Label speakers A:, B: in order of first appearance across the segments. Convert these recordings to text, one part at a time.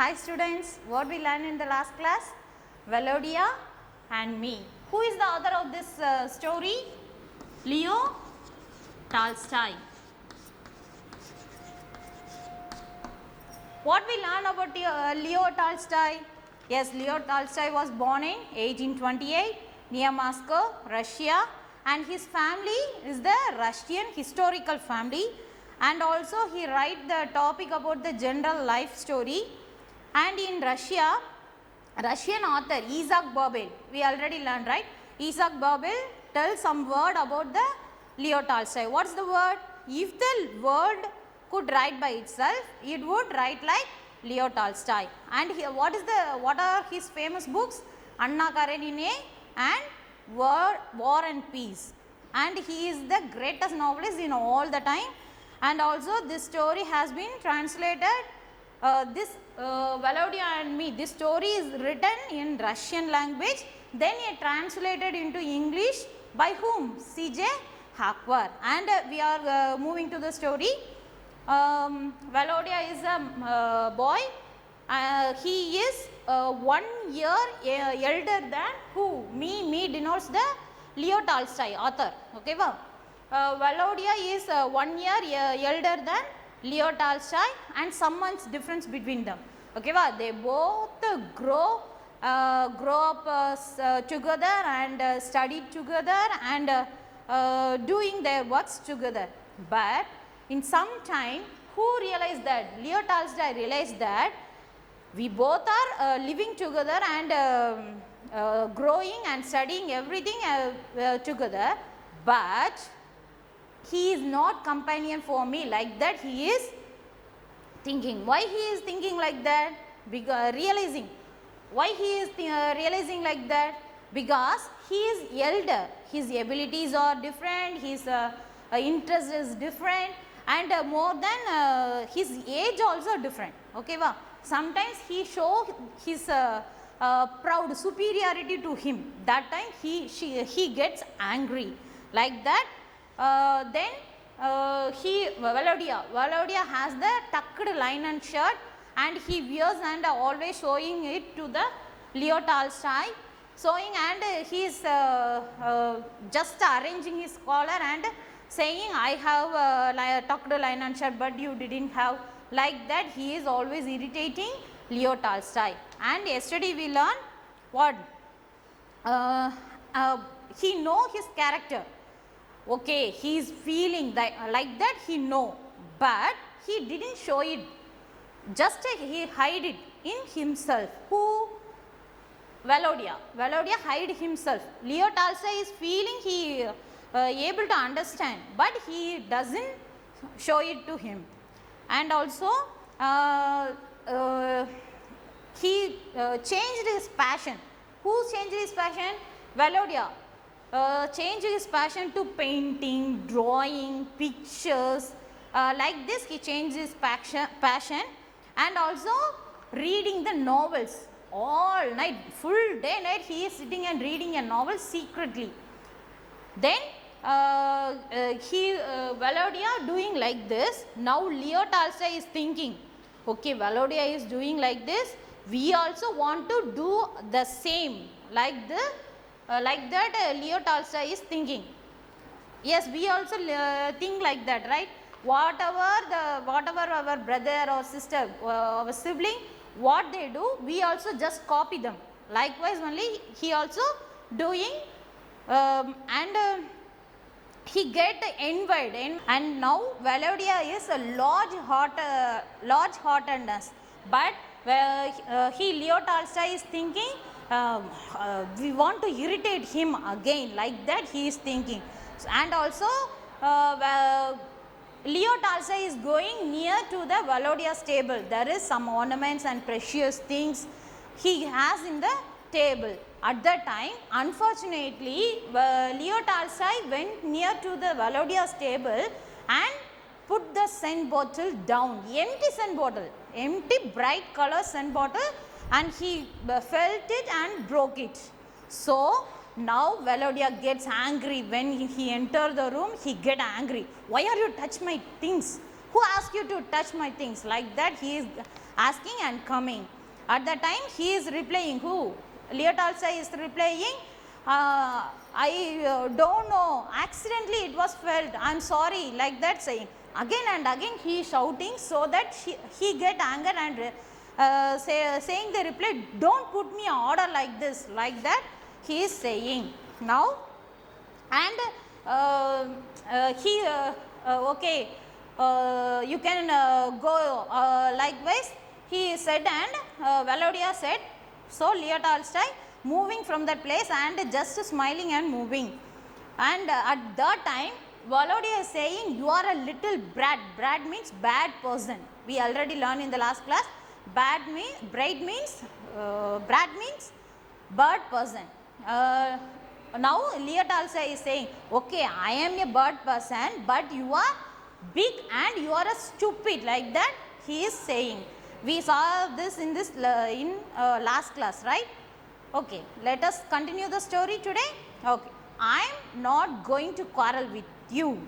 A: Hi students, what we learned in the last class? Volodya and me. Who is the author of this story? Leo Tolstoy. What we learn about Leo Tolstoy? Yes, Leo Tolstoy was born in 1828 near Moscow, Russia, and his family is the Russian historical family, and also he write the topic about the general life story. And in Russia, Russian author Isaac Babel, we already learned, right? Isaac Babel tells some word about the Leo Tolstoy. What is the word? If the word could write by itself, it would write like Leo Tolstoy. And what are his famous books? Anna Karenina and War and Peace. And he is the greatest novelist in all the time. And also this story has been translated. Volodya and me, this story is written in Russian language, then it translated into English by whom? C.J. Hakwar. And we are moving to the story. Volodya is a boy. He is 1 year elder than who? Me denotes the Leo Tolstoy, author. Okay, Volodya is 1 year elder than Leo Tolstoy, and some months difference between them. Okay, they both grow up together and studied together and doing their works together. But in some time, who realized that? Leo Tolstoy realized that we both are living together and growing and studying everything together, but he is not companion for me. Like that he is thinking. Why he is thinking like that? Because realizing. Why he is realizing like that? Because he is elder. His abilities are different, his interest is different, and more than his age also different. Okay, sometimes he show his proud superiority to him. That time he gets angry. Like that. Then Volodya has the tucked linen shirt and he wears and always showing it to the Leo Tolstoy, showing, and he is just arranging his collar and saying, I have a tucked linen shirt but you didn't have. Like that he is always irritating Leo Tolstoy. And yesterday we learned what? He know his character. Okay, he is feeling that like that he know, but he didn't show it, just he hide it in himself. Who? Volodya hide himself. Leo Tolstoy is feeling, he able to understand, but he doesn't show it to him. And also he changed his passion. Who changed his passion? Volodya. Changed his passion to painting, drawing, pictures. Like this he changed his passion, and also reading the novels all night, full day night he is sitting and reading a novel secretly. Then Volodya doing like this. Now Leo Tolstoy is thinking, okay, Volodya is doing like this, we also want to do the same. Like that Leo Tolstoy is thinking. Yes, we also think like that, right? Whatever our brother or sister, our sibling, what they do, we also just copy them. Likewise only he also doing, and he get envied. And now Volodya is a large heartedness, but Leo Tolstoy is thinking, we want to irritate him again. Like that he is thinking. And also Leo Tolstoy is going near to the Volodya's table. There is some ornaments and precious things he has in the table. At that time, unfortunately, Leo Tolstoy went near to the Volodya's table and put the scent bottle down. Empty scent bottle, empty bright color scent bottle, and he felt it and broke it. So now Volodya gets angry. When he enter the room, he get angry. Why are you touch my things? Who asked you to touch my things? Like that he is asking and coming. At that time he is replying, who? Leo Tolstoy is replying, I don't know, accidentally it was felt, I am sorry, like that saying. Again and again he is shouting so that he get anger and saying the reply, don't put me order like this, like that he is saying. Now and he okay, you can go likewise he said, and Volodya said. So Leo Tolstoy moving from that place and just smiling and moving, and at that time Volodya is saying, you are a little brat. Brat means bad person. We already learned in the last class. Brat means brat means bad person. Now Leo Tolstoy is saying, okay, I am a bad person, but you are big and you are a stupid, like that he is saying. We saw this in this last class, right? Okay, let us continue the story today. Okay, I am not going to quarrel with you.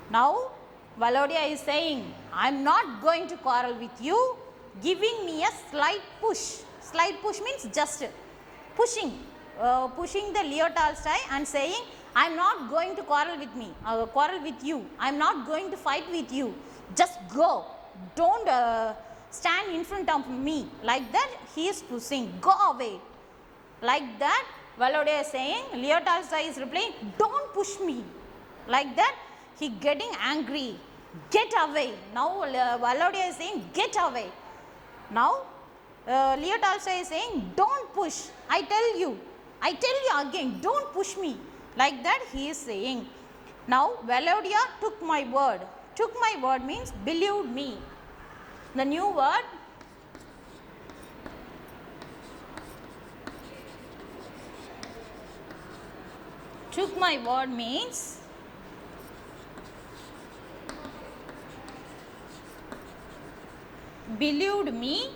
A: Now Volodya is saying, I am not going to quarrel with you, giving me a slight push. Slight push means just pushing, pushing the Leo Tolstoy and saying, I am not going to quarrel with you. I am not going to fight with you. Just go. Don't stand in front of me. Like that he is pushing. Go away. Like that Volodya is saying, Leo Tolstoy is replying, don't push me. Like that he getting angry. Get away. Now Volodya is saying, get away. Now Leo Tolstoy is saying, don't push. I tell you again, don't push me. Like that he is saying. Now Volodya took my word. Took my word means believed me. The new word took my word means believed me.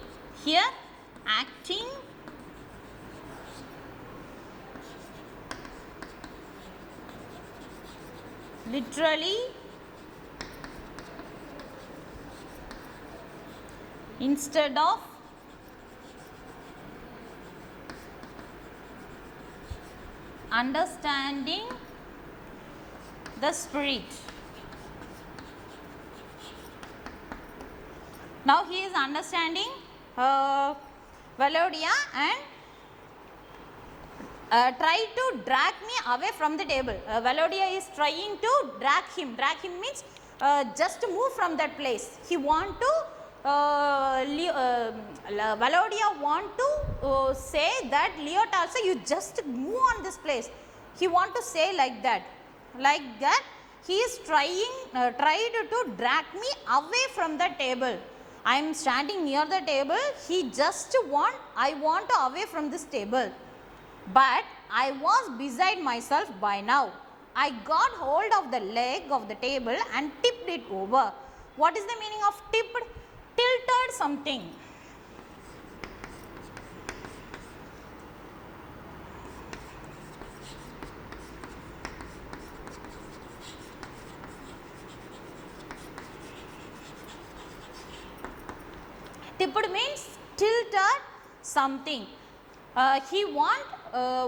A: Here acting literally instead of understanding the spirit. Now he is understanding Volodya and try to drag me away from the table. Volodya is trying to drag him. Drag him means just move from that place. He want to Volodya want to say that Leo Tolstoy, you just move on this place. He want to say like that. Like that he is tried to drag me away from the table. I am standing near the table. He just I want to away from this table. But I was beside myself by now. I got hold of the leg of the table and tipped it over. What is the meaning of tipped? Tilted something. Tipped means tilted something. He want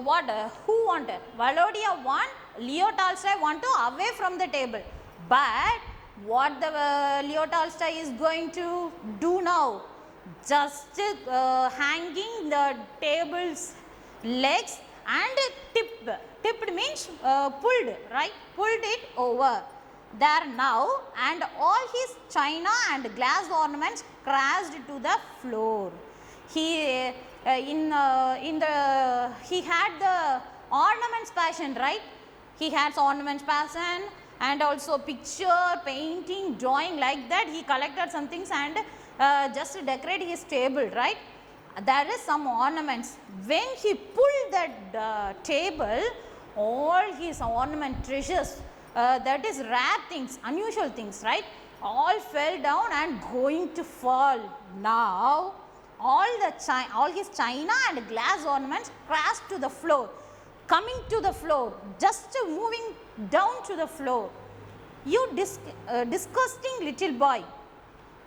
A: what? Who wanted? Volodya want, Leo Tolstoy want to away from the table. But what the Leo Tolstoy is going to do now? Just hanging the table's legs and tipped. Tipped means pulled, right? Pulled it over. There now, and all his china and glass ornaments crashed to the floor. He he had the ornaments passion, right? He had ornaments passion and also picture, painting, drawing, like that. He collected some things and just to decorate his table, right? There is some ornaments. When he pulled that table, all his ornament treasures, that is rare things, unusual things, right? All fell down and going to fall. Now all his china and glass ornaments crashed to the floor, coming to the floor, just moving down to the floor. You disgusting little boy,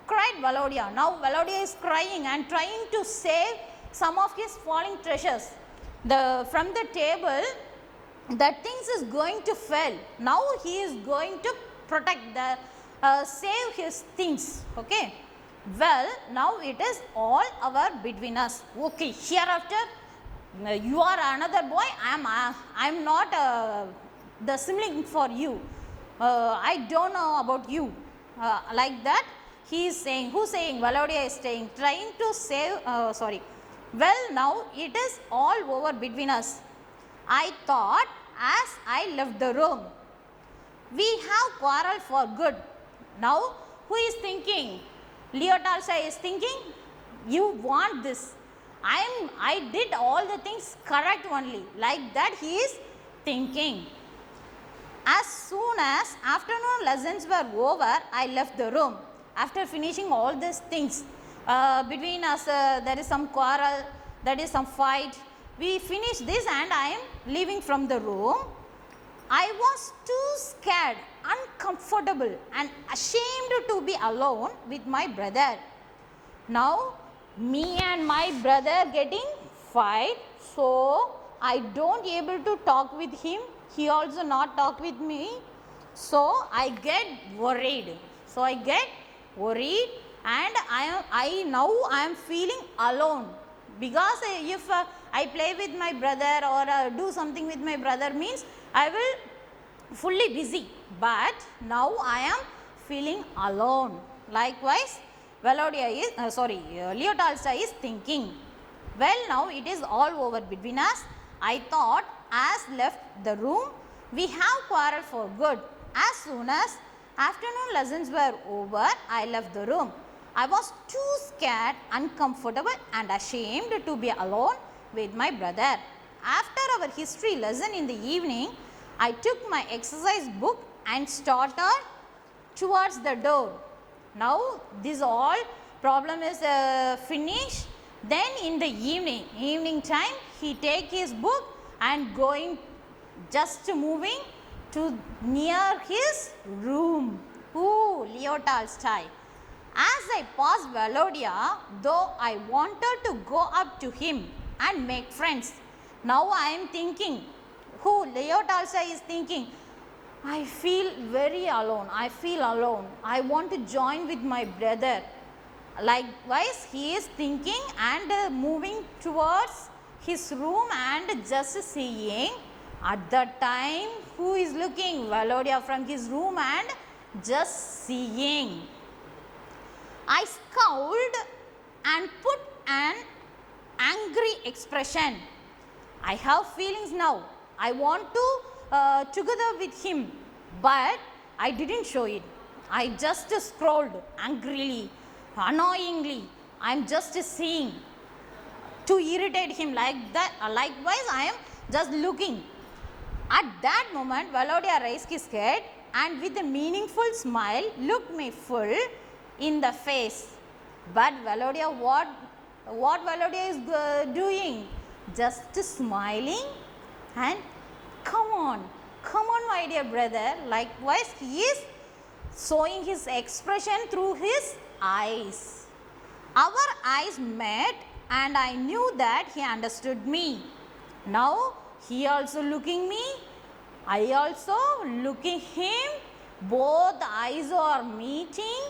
A: cried Valodia. Now Valodia is crying and trying to save some of his falling treasures. From the table, that things is going to fail. Now he is going to protect save his things. Okay. Well, now it is all over between us. Okay, hereafter you are another boy. I am not the sibling for you. I don't know about you. Like that he is saying. Who saying? Valodia is saying, trying to save. Sorry. Well, now it is all over between us. I thought as I left the room. We have quarreled for good. Now who is thinking? Leo Tolstoy is thinking, you want this. I did all the things correct only. Like that he is thinking. As soon as afternoon lessons were over, I left the room. After finishing all these things, between us there is some quarrel, there is some fight. We finish this and I am leaving from the room. I was too scared, uncomfortable and ashamed to be alone with my brother. Now me and my brother getting fight, so I don't able to talk with him. He also not talk with me. So I get worried. And I now am feeling alone. Because if I play with my brother or do something with my brother means I will fully busy. But now I am feeling alone. Likewise, Valodia is, Leo Tolstoy is thinking. Well, now it is all over between us. I thought as left the room, we have quarreled for good. As soon as afternoon lessons were over, I left the room. I was too scared, uncomfortable and ashamed to be alone with my brother. After our history lesson in the evening, I took my exercise book and started towards the door. Now this all problem is finished. Then in the evening time, he take his book and going just moving to near his room. Leo Tolstoy. As I passed Valodia, though I wanted to go up to him and make friends. Now I am thinking, Leo Tolstoy is thinking, I feel very alone. I want to join with my brother. Likewise, he is thinking and moving towards his room and just seeing. At that time, who is looking? Valodia from his room and just seeing. I scowled and put an angry expression. I have feelings now. I want to together with him, but I didn't show it. I just scrolled angrily, annoyingly. I am just seeing to irritate him like that. Likewise, I am just looking. At that moment, Valodia raised his head and with a meaningful smile looked me full in the face. But Valodia, what Valodia is doing? Just smiling and come on my dear brother. Likewise, he is showing his expression through his eyes. Our eyes met and I knew that he understood me. Now he also looking me, I also looking him. Both eyes are meeting.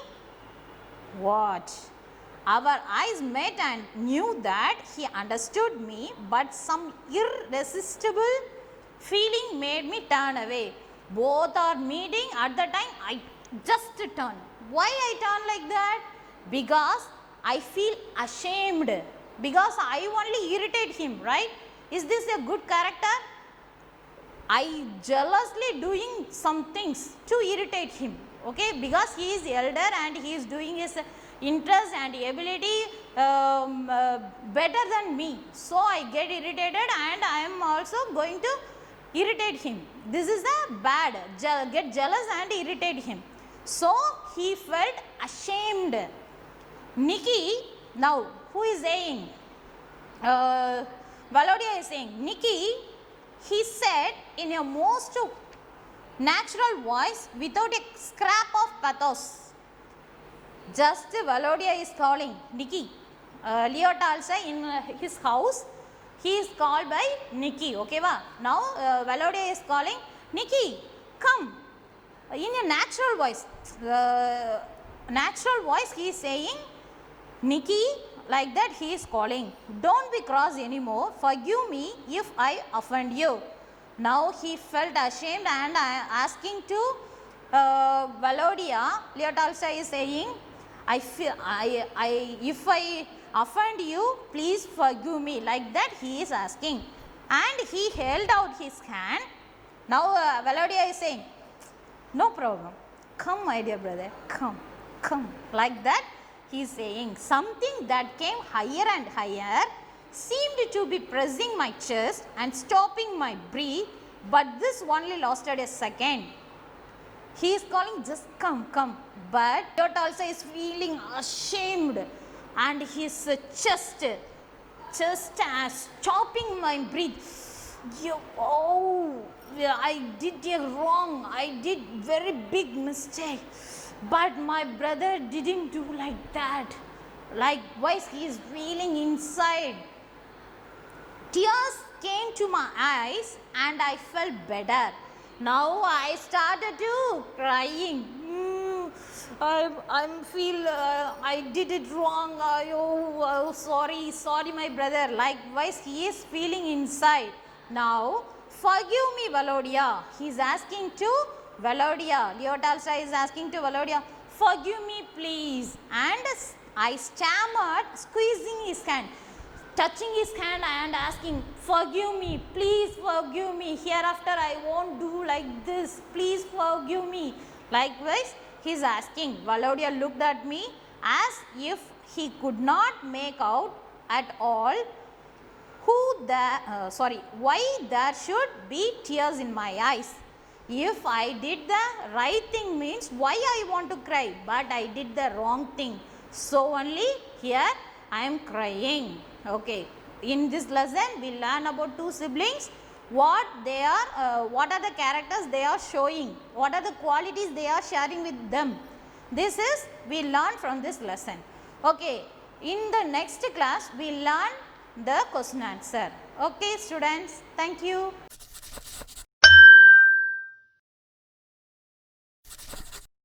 A: What? Our eyes met and knew that he understood me, but some irresistible feeling made me turn away. Both are meeting. At the time, I just turn. Why I turn like that? Because I feel ashamed. Because I only irritate him, right? Is this a good character? I jealously doing some things to irritate him. Okay, because he is elder and he is doing his interest and ability better than me. So I get irritated and I am also going to irritate him. This is a bad, get jealous and irritate him. So he felt ashamed. Nikki, now who is saying? Valodia is saying, Nikki, he said in a most natural voice without a scrap of pathos. Just Valodia is calling Nikki. Leo Tolstoy in his house, he is called by Nikki. Okay, va? Now Valodia is calling Nikki, come. In a natural voice, he is saying Nikki, like that he is calling. Don't be cross anymore. Forgive me if I offend you. Now he felt ashamed and asking to Valodia. Leo Tolstoy is saying, if I offend you, please forgive me. Like that he is asking, and he held out his hand. Now Valodia is saying, no problem, come my dear brother, come, come. Like that he is saying. Something that came higher and higher seemed to be pressing my chest and stopping my breath, but this only lasted a second. He is calling, just come, come. But Leo Tolstoy is feeling ashamed, and his chest stopping my breath. Oh, I did a wrong. I did very big mistake. But my brother didn't do like that. Likewise, he is feeling inside. Tears came to my eyes and I felt better. Now I started to crying. I feel I did it wrong. Oh, sorry my brother. Likewise, he is feeling inside. Now, forgive me, Valodia. He is asking to Valodia. Leo Tolstoy is asking to Valodia, forgive me please. And I stammered, squeezing his hand, touching his hand and asking, forgive me, please forgive me. Hereafter I won't do like this. Please forgive me. Likewise, he is asking. Valodia looked at me as if he could not make out at all why there should be tears in my eyes. If I did the right thing means why I want to cry, but I did the wrong thing. So only here I am crying. Okay. In this lesson we learn about two siblings. What are the characters they are showing? What are the qualities they are sharing with them? This is we learn from this lesson. Okay. In the next class we learn the question answer. Okay students, thank you.